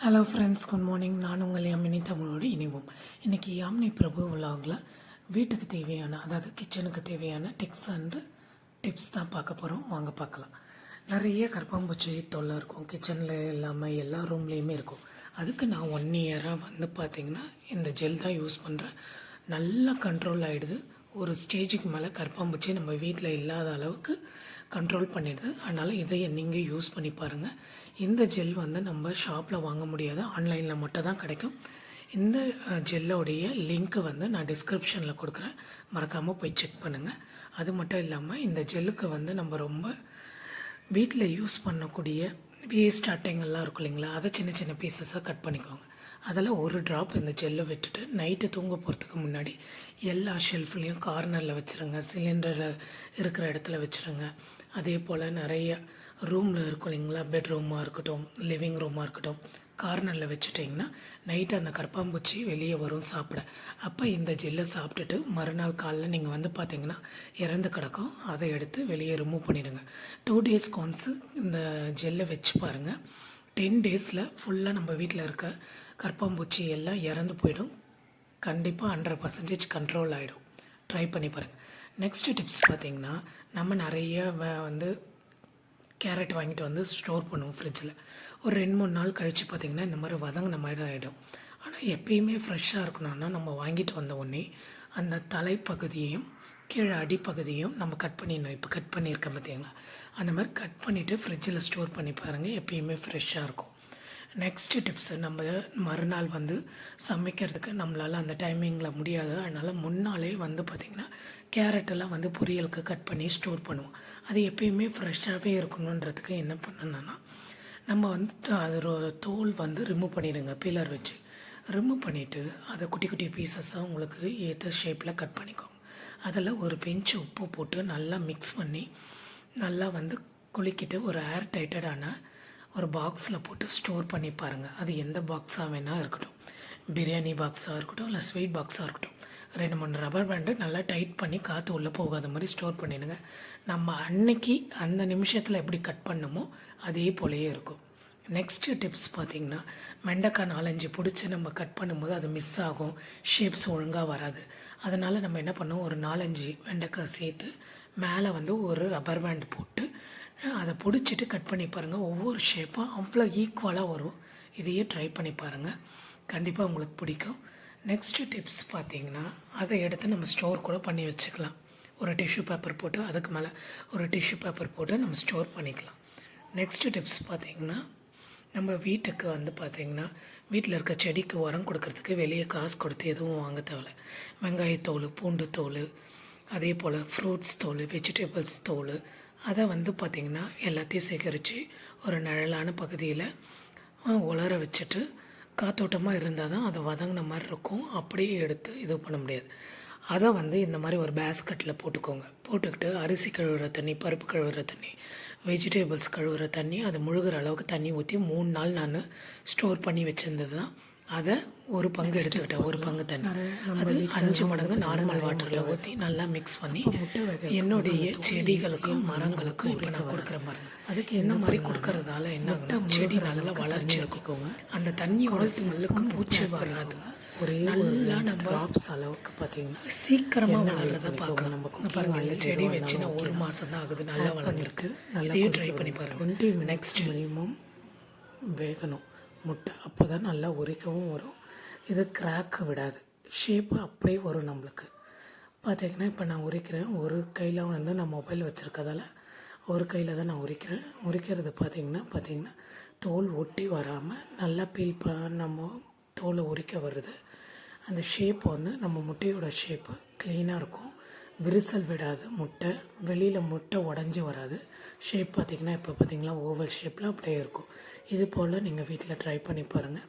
Hello friends, good morning. நான் உங்கள் யாமினி தமிழோடு இணைவோம். இன்றைக்கி யாமினி பிரபு விலாகில் வீட்டுக்கு தேவையான, அதாவது கிச்சனுக்கு தேவையான டிப்ஸ் தான் பார்க்க போகிறோம். வாங்க பார்க்கலாம். நிறைய கரப்பான்பூச்சி தொல்லை இருக்கும் கிச்சனில், இல்லாமல் எல்லா ரூம்லேயுமே இருக்கும். அதுக்கு நான் 1 இயராக வந்து பார்த்திங்கன்னா இந்த ஜெல் தான் யூஸ் பண்ணுறேன். நல்லா கண்ட்ரோல் ஆகிடுது. ஒரு ஸ்டேஜுக்கு மேலே கரப்பான்பூச்சி நம்ம வீட்டில் இல்லாத அளவுக்கு கண்ட்ரோல் பண்ணிடுது. அதனால் இதை நீங்கள் யூஸ் பண்ணி பாருங்கள். இந்த ஜெல் வந்து நம்ம ஷாப்பில் வாங்க முடியாது, ஆன்லைனில் மட்டும் தான் கிடைக்கும். இந்த ஜெல்லோடைய லிங்க்கு வந்து நான் டிஸ்கிரிப்ஷனில் கொடுக்குறேன், மறக்காமல் போய் செக் பண்ணுங்கள். அது மட்டும் இல்லாமல் இந்த ஜெல்லுக்கு வந்து நம்ம ரொம்ப வீட்டில் யூஸ் பண்ணக்கூடிய வேஸ்ட் அட்டைங்கள்லாம் இருக்கும் இல்லைங்களா, அதை சின்ன சின்ன பீசஸாக கட் பண்ணிக்கோங்க. அதில் ஒரு ட்ராப் இந்த ஜெல்லை விட்டுட்டு நைட்டு தூங்க போகிறதுக்கு முன்னாடி எல்லா ஷெல்ஃப்லேயும் கார்னரில் வச்சுருங்க. சிலிண்டர் இருக்கிற இடத்துல வச்சுருங்க. அதே போல் நிறைய ரூமில் இருக்கும் இல்லைங்களா, பெட்ரூமாக இருக்கட்டும், லிவிங் ரூமாக இருக்கட்டும், கார்னரில் வச்சுட்டிங்கன்னா நைட்டு அந்த கரப்பாம்பூச்சி வெளியே வரும் சாப்பிட. அப்போ இந்த ஜெல்லை சாப்பிட்டுட்டு மறுநாள் காலையில் நீங்கள் வந்து பார்த்தீங்கன்னா இறந்து கிடக்கும். அதை எடுத்து வெளியே ரிமூவ் பண்ணிவிடுங்க. 2 டேஸ்க்கு ஒன்ஸு இந்த ஜெல்லை வச்சு பாருங்கள். 10 டேஸில் ஃபுல்லாக நம்ம வீட்டில் இருக்க கரப்பாம்பூச்சி எல்லாம் இறந்து போயிடும். கண்டிப்பாக 100% கண்ட்ரோல் ஆகிடும். ட்ரை பண்ணி பாருங்கள். நெக்ஸ்ட்டு டிப்ஸ் பார்த்திங்கன்னா, நம்ம நிறைய வந்து கேரட் வாங்கிட்டு வந்து ஸ்டோர் பண்ணுவோம் ஃப்ரிட்ஜில். ஒரு 2-3 நாள் கழித்து பார்த்திங்கன்னா இந்த மாதிரி வதங்கின மாதிரி ஆகிடும். ஆனால் எப்பயுமே ஃப்ரெஷ்ஷாக இருக்கணும்னா நம்ம வாங்கிட்டு வந்த உடனே அந்த தலைப்பகுதியையும் கீழே அடிப்பகுதியும் நம்ம கட் பண்ணிடணும். இப்போ கட் பண்ணியிருக்கேன் பார்த்தீங்களா, அந்த மாதிரி கட் பண்ணிவிட்டு ஃப்ரிட்ஜில் ஸ்டோர் பண்ணி பாருங்கள். எப்பயுமே ஃப்ரெஷ்ஷாக இருக்கும். நெக்ஸ்ட்டு டிப்ஸு, நம்ம மறுநாள் வந்து சமைக்கிறதுக்கு நம்மளால் அந்த டைமிங்கில் முடியாது. அதனால் முன்னாலே வந்து பார்த்திங்கன்னா கேரட்டெல்லாம் வந்து பொரியலுக்கு கட் பண்ணி ஸ்டோர் பண்ணுவோம். அது எப்பயுமே ஃப்ரெஷ்ஷாகவே இருக்கணுன்றதுக்கு என்ன பண்ணணுன்னா, நம்ம வந்து அது தோல் வந்து ரிமூவ் பண்ணிவிடுங்க. பீலர் வச்சு ரிமூவ் பண்ணிவிட்டு அதை குட்டி குட்டி பீசஸாக உங்களுக்கு ஏற்ற ஷேப்பில் கட் பண்ணிக்கோங்க. அதில் ஒரு பிஞ்சு உப்பு போட்டு நல்லா மிக்ஸ் பண்ணி நல்லா வந்து குலுக்கிட்டு ஒரு ஏர் டைட்டடான ஒரு பாக்ஸில் போட்டு ஸ்டோர் பண்ணி பாருங்கள். அது எந்த பாக்ஸாக வேணால் இருக்கட்டும், பிரியாணி பாக்ஸாக இருக்கட்டும், இல்லை ஸ்வீட் பாக்ஸாக இருக்கட்டும். 2-3 ரப்பர் பேண்டு நல்லா டைட் பண்ணி காற்று உள்ளே போகாத மாதிரி ஸ்டோர் பண்ணிடுங்க. நம்ம அன்னைக்கு அந்த நிமிஷத்தில் எப்படி கட் பண்ணுமோ அதே போலயே இருக்கும். நெக்ஸ்ட்டு டிப்ஸ் பார்த்திங்கன்னா, வெண்டைக்காய் 4-5 பிடிச்சி நம்ம கட் பண்ணும்போது அது மிஸ் ஆகும், ஷேப்ஸ் ஒழுங்காக வராது. அதனால் நம்ம என்ன பண்ணோம், ஒரு 4-5 வெண்டைக்காய் சேர்த்து மேலே வந்து ஒரு ரப்பர் பேண்ட் போட்டு அதை பிடிச்சிட்டு கட் பண்ணி பாருங்கள். ஒவ்வொரு ஷேப்பாக அவ்வளோ ஈக்குவலாக வரும். இதையே ட்ரை பண்ணி பாருங்கள், கண்டிப்பாக உங்களுக்கு பிடிக்கும். நெக்ஸ்ட்டு டிப்ஸ் பார்த்திங்கன்னா, அதை எடுத்து நம்ம ஸ்டோர் கூட பண்ணி வச்சுக்கலாம். ஒரு டிஷ்யூ பேப்பர் போட்டு அதுக்கு மேலே ஒரு டிஷ்யூ பேப்பர் போட்டு நம்ம ஸ்டோர் பண்ணிக்கலாம். நெக்ஸ்ட்டு டிப்ஸ் பார்த்திங்கன்னா, நம்ம வீட்டுக்கு வந்து பார்த்திங்கன்னா வீட்டில் இருக்க செடிக்கு உரம் கொடுக்கறதுக்கு வெளியே காசு கொடுத்து எதுவும் வாங்க தேவையில்ல. வெங்காயத்தோல், பூண்டு தோல், அதே போல் ஃப்ரூட்ஸ் தோல், வெஜிடபிள்ஸ் தோல், அதை வந்து பார்த்திங்கன்னா எல்லாத்தையும் சேகரித்து ஒரு நிழலான பகுதியில் உலர வச்சுட்டு காத்தோட்டமாக இருந்தால் தான் அது வதங்கின மாதிரி இருக்கும். அப்படியே எடுத்து இது பண்ண முடியாது. அதை வந்து இந்த மாதிரி ஒரு பேஸ்கெட்டில் போட்டுக்கோங்க. போட்டுக்கிட்டு அரிசி கழுவுற தண்ணி, பருப்பு கழுவுற தண்ணி, வெஜிடபிள்ஸ் கழுவுற தண்ணி, அது முழுகிற அளவுக்கு தண்ணி ஊற்றி 3 நாள் நான் ஸ்டோர் பண்ணி வச்சுருந்தது தான். அதை ஒரு பங்கு எடுத்துக்கிட்டேன். ஒரு பங்கு தண்ணி அது 5 மடங்கு நார்மல் வாட்டரில் ஊற்றி நல்லா மிக்ஸ் பண்ணி என்னுடைய செடிகளுக்கும் மரங்களுக்கும் இப்போ நான் கொடுக்குற பாருங்க. அதுக்கு என்ன மாதிரி கொடுக்கறதால என்ன ஆகுனா, செடி நல்லா வளர்ச்சி இருக்குங்க. அந்த தண்ணியோட ஸ்மெல்லுக்கும் பூச்சி வராது. ஒரே நல்லா நம்ம ட்ராப்ஸ் அளவுக்கு பார்த்தீங்கன்னா சீக்கிரமாக வளர்றதை பார்க்கலாம். நம்ம பாருங்கள், அந்த செடி வச்சுன்னா 1 மாதம் தான் ஆகுது, நல்லா வளர்ந்துருக்கு. நல்லா ட்ரை பண்ணி பாருங்கள். நெக்ஸ்ட் மினிமம் வேகணும் முட்டை, அப்போ தான் நல்லா உரிக்கவும் வரும். இது கிராக்கு விடாது, ஷேப்பு அப்படியே வரும் நம்மளுக்கு. பார்த்திங்கன்னா இப்போ நான் உரிக்கிறேன். ஒரு கையில் வந்து நான் மொபைல் வச்சுருக்கதால ஒரு கையில் தான் நான் உரிக்கிறது. பார்த்திங்கன்னா தோல் ஒட்டி வராமல் நல்லா நம்ம தோலை உரிக்க வருது. அந்த ஷேப் வந்து நம்ம முட்டையோட ஷேப்பு க்ளீனாக இருக்கும், விரிசல் விடாது. முட்டை வெளியில் முட்டை உடஞ்சி வராது. ஷேப் பார்த்திங்கன்னா இப்போ பார்த்திங்களா ஓவல் ஷேப்பில் அப்படியே இருக்கும். இது போல் நீங்கள் வீட்டில் ட்ரை பண்ணி பாருங்கள்.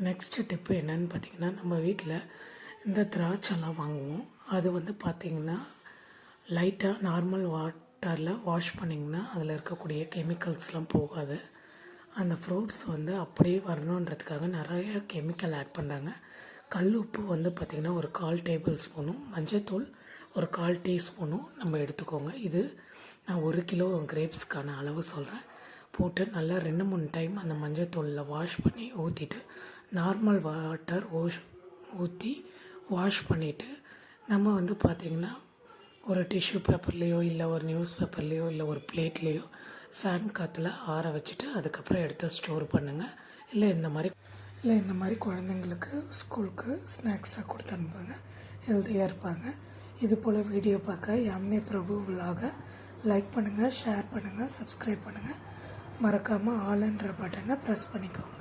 நெக்ஸ்ட்டு டிப்பு என்னென்னு பார்த்திங்கன்னா, நம்ம வீட்டில் இந்த திராட்சைலாம் வாங்குவோம். அது வந்து பார்த்திங்கன்னா லைட்டாக நார்மல் வாட்டரில் வாஷ் பண்ணிங்கன்னா அதில் இருக்கக்கூடிய கெமிக்கல்ஸ்லாம் போகாது. அந்த ஃப்ரூட்ஸ் வந்து அப்படியே வரணுன்றதுக்காக நிறைய கெமிக்கல் ஆட் பண்ணுறாங்க. கல் உப்பு வந்து பார்த்திங்கன்னா ஒரு 1/4 டேபிள் ஸ்பூனும், மஞ்சத்தூள் ஒரு 1/4 டீஸ்பூனும் நம்ம எடுத்துக்கோங்க. இது நான் 1 கிலோ கிரேப்ஸ்க்கான அளவு சொல்கிறேன். போட்டு நல்லா 2-3 டைம் அந்த மஞ்சத்தூளில் வாஷ் பண்ணி ஊற்றிட்டு நார்மல் வாட்டர் ஊற்றி வாஷ் பண்ணிவிட்டு நம்ம வந்து பார்த்திங்கன்னா ஒரு டிஷ்யூ பேப்பர்லேயோ இல்லை ஒரு நியூஸ் பேப்பர்லேயோ இல்லை ஒரு பிளேட்லேயோ ஃபேன் காற்றுல ஆற வச்சுட்டு அதுக்கப்புறம் எடுத்து ஸ்டோர் பண்ணுங்கள். இல்லை இந்த மாதிரி குழந்தைங்களுக்கு ஸ்கூலுக்கு ஸ்நாக்ஸாக கொடுத்து அனுப்புங்க. ஹெல்த்தியாக இருப்பாங்க. இது போல் வீடியோ பார்க்க யாமினி பிரபு விலாகை லைக் பண்ணுங்கள், ஷேர் பண்ணுங்கள், சப்ஸ்கிரைப் பண்ணுங்கள். மறக்காமல் ஆல்ன்ற பட்டனை ப்ரெஸ் பண்ணிக்கோங்க.